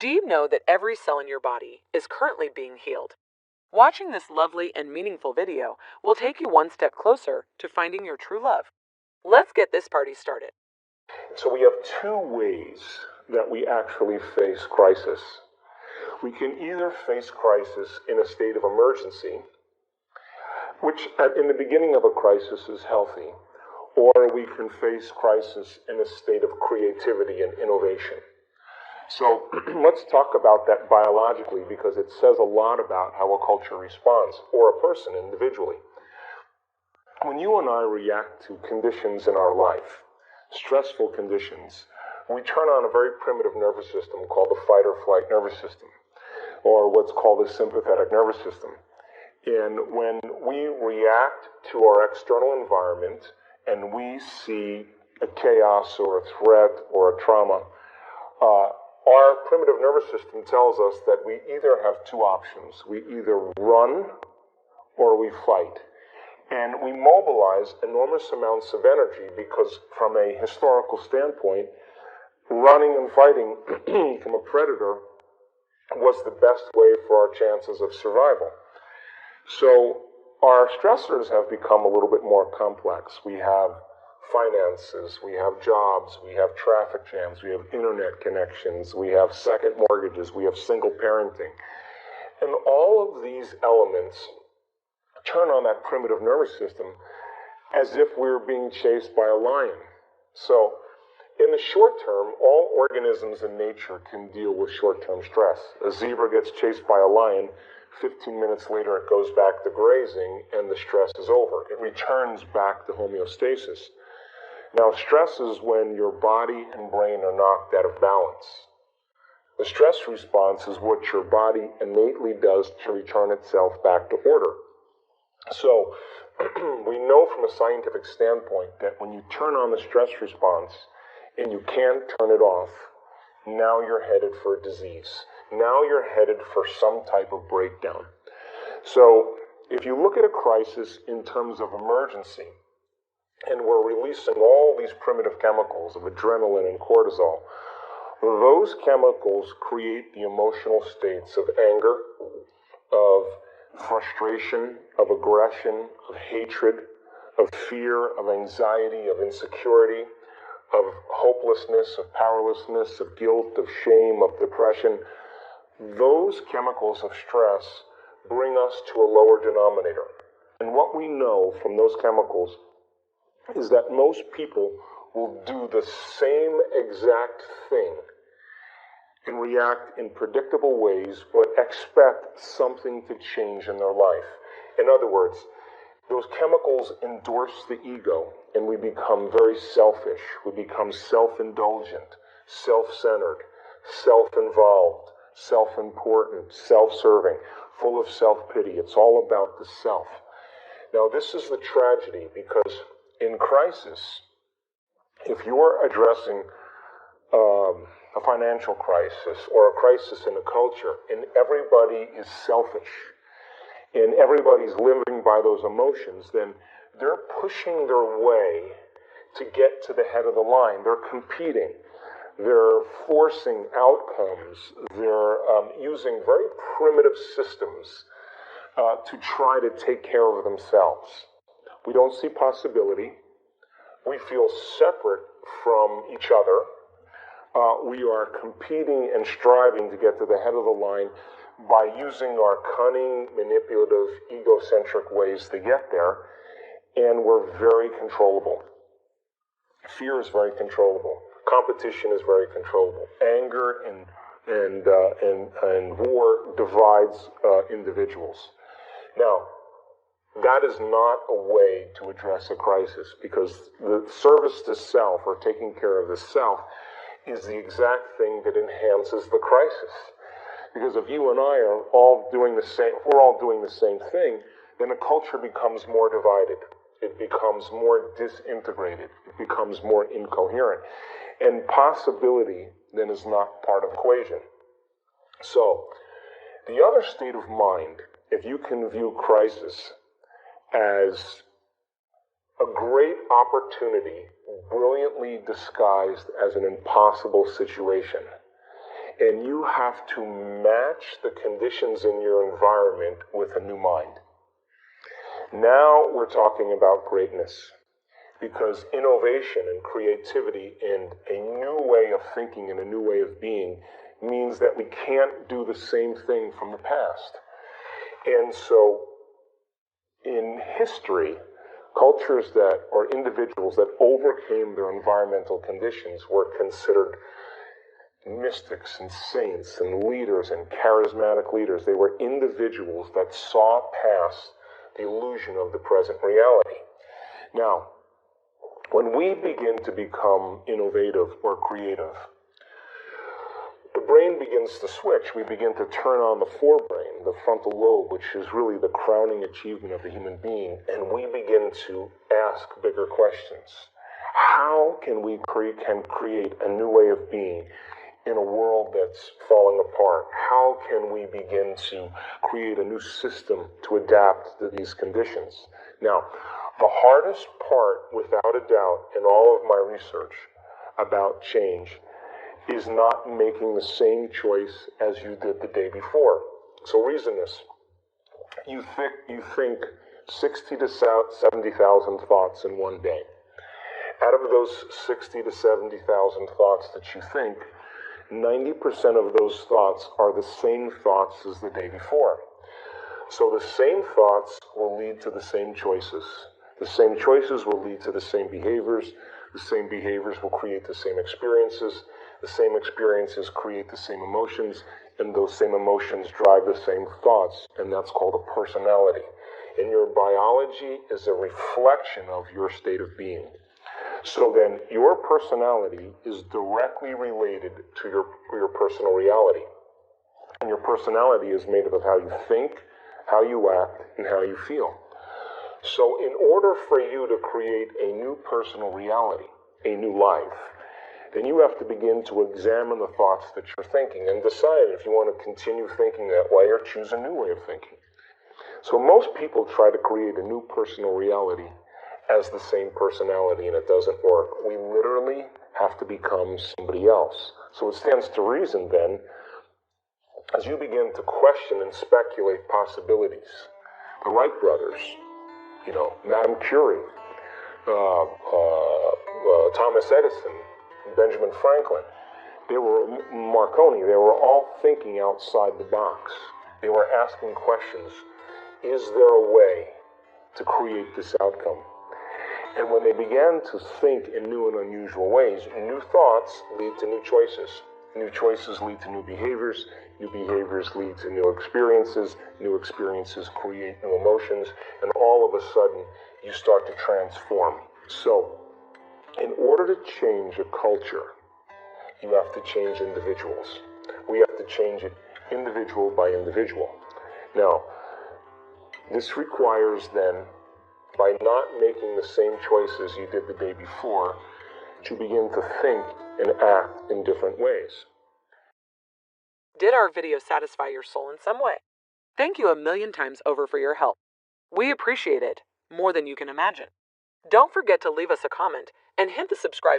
Do you know that every cell in your body is currently being healed? Watching this lovely and meaningful video will take you one step closer to finding your true love. Let's get this party started. So we have two ways that we actually face crisis. We can either face crisis in a state of emergency, which in the beginning of a crisis is healthy, or we can face crisis in a state of creativity and innovation. So let's talk about that biologically, because it says a lot about how a culture responds, or a person individually. When you and I react to conditions in our life, stressful conditions, we turn on a very primitive nervous system called the fight or flight nervous system, or what's called the sympathetic nervous system. And when we react to our external environment and we see a chaos or a threat or a trauma, our primitive nervous system tells us that we either have two options. We either run or we fight. And we mobilize enormous amounts of energy because from a historical standpoint, running and fighting from a predator was the best way for our chances of survival. So our stressors have become a little bit more complex. We have finances, we have jobs, we have traffic jams, we have internet connections, we have second mortgages, we have single parenting. And all of these elements turn on that primitive nervous system as if we're being chased by a lion. So in the short term, all organisms in nature can deal with short-term stress. A zebra gets chased by a lion, 15 minutes later it goes back to grazing and the stress is over. It returns back to homeostasis. Now, stress is when your body and brain are knocked out of balance. The stress response is what your body innately does to return itself back to order. So, we know from a scientific standpoint that when you turn on the stress response and you can't turn it off, now you're headed for disease. Now you're headed for some type of breakdown. So, if you look at a crisis in terms of emergency, and we're releasing all these primitive chemicals of adrenaline and cortisol, those chemicals create the emotional states of anger, of frustration, of aggression, of hatred, of fear, of anxiety, of insecurity, of hopelessness, of powerlessness, of guilt, of shame, of depression. Those chemicals of stress bring us to a lower denominator. And what we know from those chemicals is that most people will do the same exact thing and react in predictable ways, but expect something to change in their life. In other words, those chemicals endorse the ego, and we become very selfish. We become self-indulgent, self-centered, self-involved, self-important, self-serving, full of self-pity. It's all about the self. Now, this is the tragedy, because in crisis, if you're addressing a financial crisis or a crisis in a culture, and everybody is selfish, and everybody's living by those emotions, then they're pushing their way to get to the head of the line. They're competing. They're forcing outcomes. They're using very primitive systems to try to take care of themselves. We don't see possibility. We feel separate from each other. We are competing and striving to get to the head of the line by using our cunning, manipulative, egocentric ways to get there. And we're very controllable. Fear is very controllable. Competition is very controllable. Anger and war divides individuals. Now, that is not a way to address a crisis, because the service to self, or taking care of the self, is the exact thing that enhances the crisis. Because if you and I are all doing the same, if we're all doing the same thing, then a culture becomes more divided. It becomes more disintegrated. It becomes more incoherent. And possibility then is not part of the equation. So, the other state of mind, if you can view crisis as a great opportunity brilliantly disguised as an impossible situation. and you have to match the conditions in your environment with a new mind. Now we're talking about greatness, because innovation and creativity and a new way of thinking and a new way of being means that we can't do the same thing from the past. And so in history, cultures that, or individuals that overcame their environmental conditions were considered mystics and saints and leaders and charismatic leaders. They were individuals that saw past the illusion of the present reality. Now, when we begin to become innovative or creative, the brain begins to switch. We begin to turn on the forebrain, the frontal lobe, which is really the crowning achievement of the human being, and we begin to ask bigger questions. How can we create a new way of being in a world that's falling apart? How can we begin to create a new system to adapt to these conditions? Now, the hardest part, without a doubt, in all of my research about change is not making the same choice as you did the day before. So reason this. You think 60 to 70,000 thoughts in one day. Out of those 60 to 70,000 thoughts that you think, 90% of those thoughts are the same thoughts as the day before. So the same thoughts will lead to the same choices. The same choices will lead to the same behaviors. The same behaviors will create the same experiences. The same experiences create the same emotions, and those same emotions drive the same thoughts, and that's called a personality. And your biology is a reflection of your state of being. So then your personality is directly related to your personal reality. And your personality is made up of how you think, how you act, and how you feel. So in order for you to create a new personal reality, a new life, then you have to begin to examine the thoughts that you're thinking and decide if you want to continue thinking that way or choose a new way of thinking. So most people try to create a new personal reality as the same personality, and it doesn't work. We literally have to become somebody else. So it stands to reason then, as you begin to question and speculate possibilities, the Wright brothers, Madame Curie, Thomas Edison, Benjamin Franklin, Marconi, they were all thinking outside the box. They were asking questions. Is there a way to create this outcome? And when they began to think in new and unusual ways, new thoughts lead to new choices. New choices lead to new behaviors. New behaviors lead to new experiences. New experiences create new emotions. And all of a sudden, you start to transform. So, in order to change a culture, you have to change individuals. We have to change it individual by individual. Now, this requires then, by not making the same choices you did the day before, to begin to think and act in different ways. Did our video satisfy your soul in some way? Thank you 1,000,000 times over for your help. We appreciate it more than you can imagine. Don't forget to leave us a comment and hit the subscribe